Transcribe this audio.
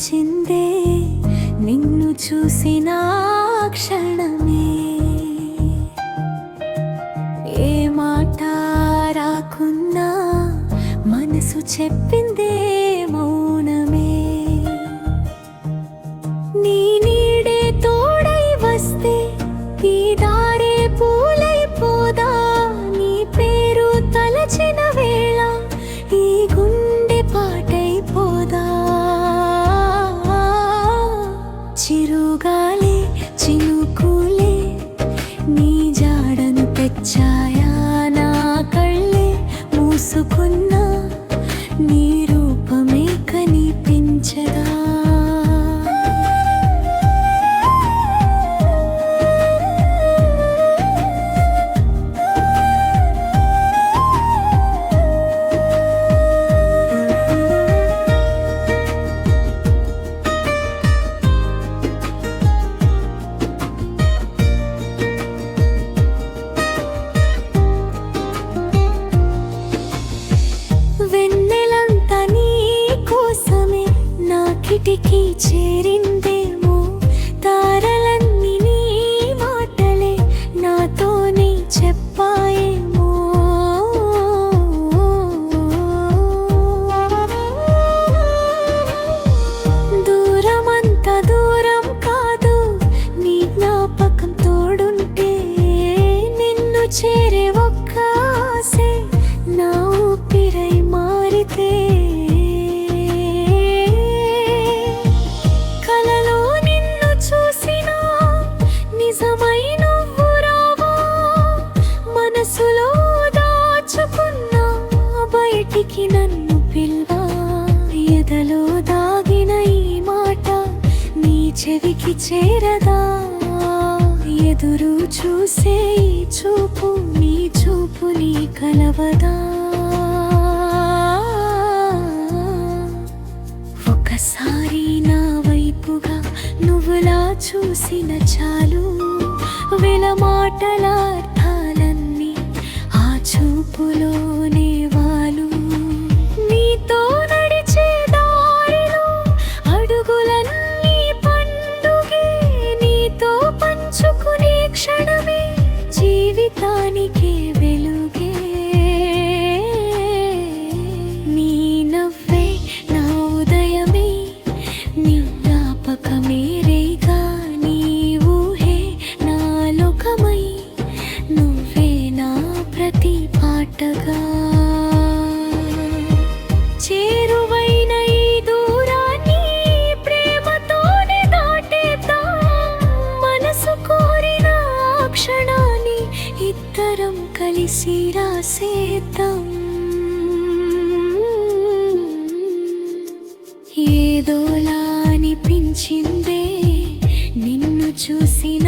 అనిపించిందే నిన్ను చూసిన క్షణమే. ఏ మాట రాకున్నా మనసు చెప్పిందే మౌనమే. నీ నీడే తోడై వస్తే ఈ దారే పూలైపోదా. నీ పేరు తలచిన వేళ ఈ గుండె పాటైపోదా. చిరుగాలే చినుకులే నీ జాడను తెచ్చాయా. నా కళ్ళే మూసుకున్నా నీ రూపమే కనిపించదా. వెన్నెలంతా నీ కోసమే నా కిటికీ చేరిందేమో. తారలన్నీ నీ మాటలే నాతోనే చెప్పాయేమో. దూరమంత దూరం కాదు నీ జ్ఞాపకం తోడుంటే. నిన్ను చేరే ఒక్క ఆసే నా ఊపిరై మారితే. కలలో నిన్ను చూసినా నిజమై నువ్వు రావా. మనసులో దాచుకున్నా బయటికి నన్ను పిల్వా. ఎదలో దాగిన ఈ మాట నీ చెవికి చేరదా. ఎదురు చూసే ఈ చూపు నీ చూపుని కలవదా. ఒకసారి నా వైపుగా నువ్వులా చూసిన చాలు. వేల మాటల అర్థాలన్నీ ఆ చూపులోనే వాలు. నీతో నడిచే దారిలో అడుగులన్నీ పండుగే. నీతో పంచుకునే క్షణమే జీవితానికి వెలుగే. నీ నవ్వే నా ఉదయమే నీ జ్ఞాపకమే రేగా. నీ ఊహే నా లోకమై నువ్వే నా ప్రతి పాటగా. చేరువైన ఈ దూరాన్ని ప్రేమతోనే దాటేద్దాం. మనసు కోరిన ఆ క్షణాన్ని ఇద్దరం కలిసి రాసేద్దాం. ఏదోలా అనిపించిందే నిన్ను చూసిన